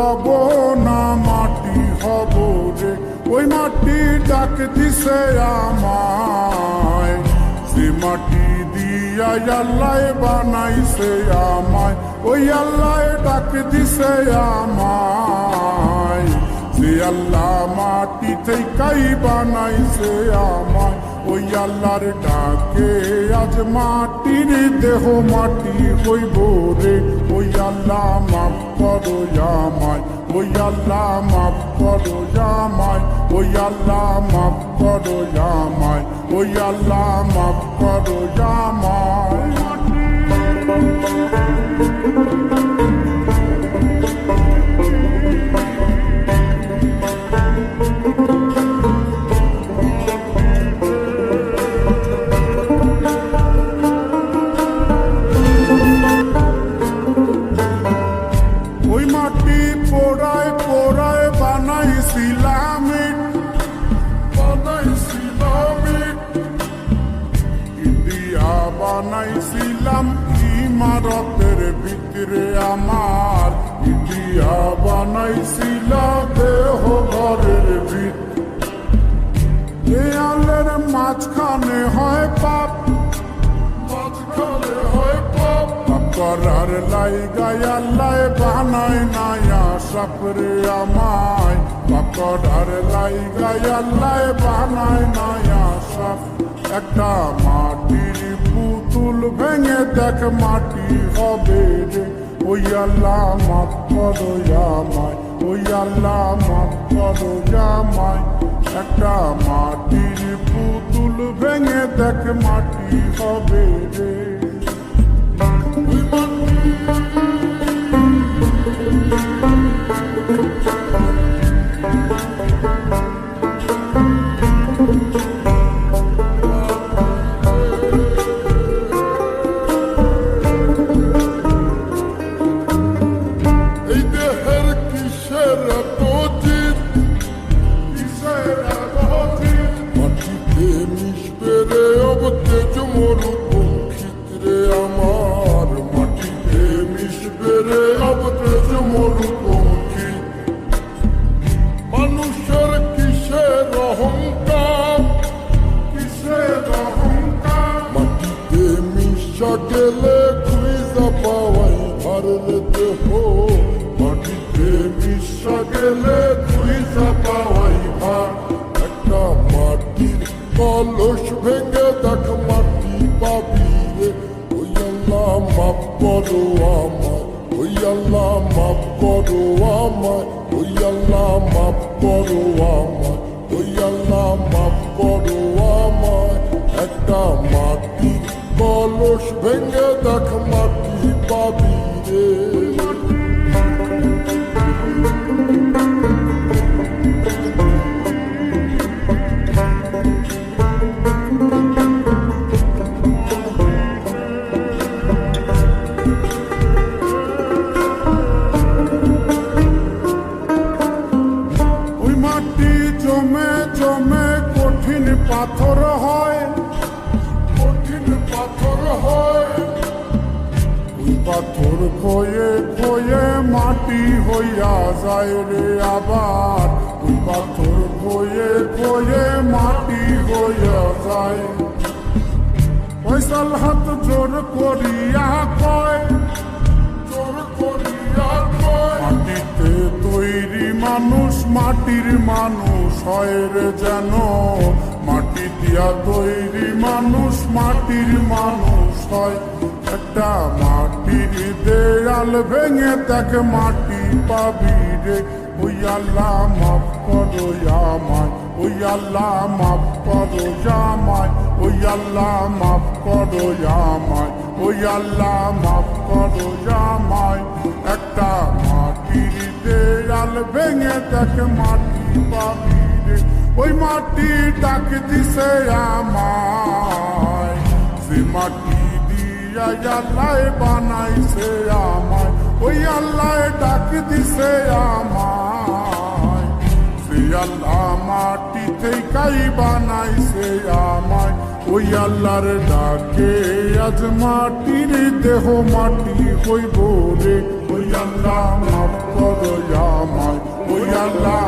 হব না মাটি হব রে। ওই মাটি ডাক দিছে আমায়, সে মাটি দিয়া আল্লাহ বানাইছে আমায়। ওই আল্লাহ ডাক দিছে আমায়, যে আল্লাহ মাটি থেকেই বানাইছে আমায়। ওই আল্লাহর ডাকে আজ মাটির দেহ মাটি হইব রে। ওই আল্লাহ মাফ করো আমায়, ওই আল্লাহ মাফ করো আমায়, ওই আল্লাহ মাফ করো আমায়, ওই আল্লাহ মাফ করো আমায়। ওই মাটি পোড়ায় পোড়ায় বানাইছিলাম ইন্ডিয়া, বানাইছিলাম ইমারতের ভিতরে আমার, ইন্ডিয়া বানাইছিলাম দেহ ঘরের ভিতরে। দেয়ালের মাঝখানে হয় পাপ, মাঝখানে হয় পাপ, করার লাইগায় আল্লাহ বানায় নায়া সাপরে আমায়। করার লাইগায় আল্লাহ বানায় নায়া সাপ। একটা মাটির পুতুল ভেঙে দেখ মাটি হবে রে। ওই আল্লাহ মাফ করো আমায়, ওই আল্লাহ মাফ করো আমায়। একটা মাটির পুতুল ভেঙে দেখ মাটি হবে রে। এই দেহের কিসের তজিদ, কিসের তজিদ, মাটিতে মিশবে রে অবতেজ মরুপঙ্খিত রে আমার। মাটিতে মিশবে রে অবতেজ মরুপঙ্খিত। মানুষের কিসের অহংকার, কিসের অহংকার, মাটিতে মিশা গেলে খুঁজা পাওয়াই ভারত দেহ। মাটিতে মিশা গেলে খুঁজা পাওয়াই ভার। একটা মাটির কলস ভেঙে দেখ মাটি পাবি রে। ওই আল্লাহ মাফ করো আমায়, ওই আল্লাহ মাফ করো আমায়, ওই আল্লাহ মাফ করো আমায়, ওই আল্লাহ মাফ করো আমায়। একটা মাটির কলস ভেঙে দেখ মাটি পাবি রে। ওই মাটি জমে জমে কঠিন পাথর হয়, কঠিন পাথর হয়। ওই পাথর খয়ে খয়ে মাটি হইয়া যায় রে আবার। ওই পাথর খয়ে খয়ে মাটি হইয়া যায়। ফয়সাল হাত জোর করিয়া কয়, জোর করিয়া কয়, মাটিতে তৈরি মানুষ মাটির মানুষ হয় রে যেন। মাটি দিয়া তৈরি মানুষ মাটির মানুষ হয়। একটা মাটির দেয়াল ভেঙে দেখ মাটি পাবি রে। ওই আল্লাহ মাফ করো আমায়, ওই আল্লাহ মাফ করো আমায়, ওই আল্লাহ মাফ করো আমায়, ওই আল্লাহ মাফ করো আমায়। একটা মাটির দেয়াল ভেঙে দেখ মাটি পাবি রে। ওই মাটি ডাক দিছে আমায়, সে মাটি দিয়া আল্লাহ বানাইছে আমায়। ওই আল্লাহ ডাক দিছে আমায়, সে আল্লাহ মাটি থেকেই বানাইছে আমায়। ওই আল্লাহর ডাকে আজ মাটির দেহ মাটি হইব রে। ওই আল্লাহ মাফ করো আমায় ওই আল্লাহ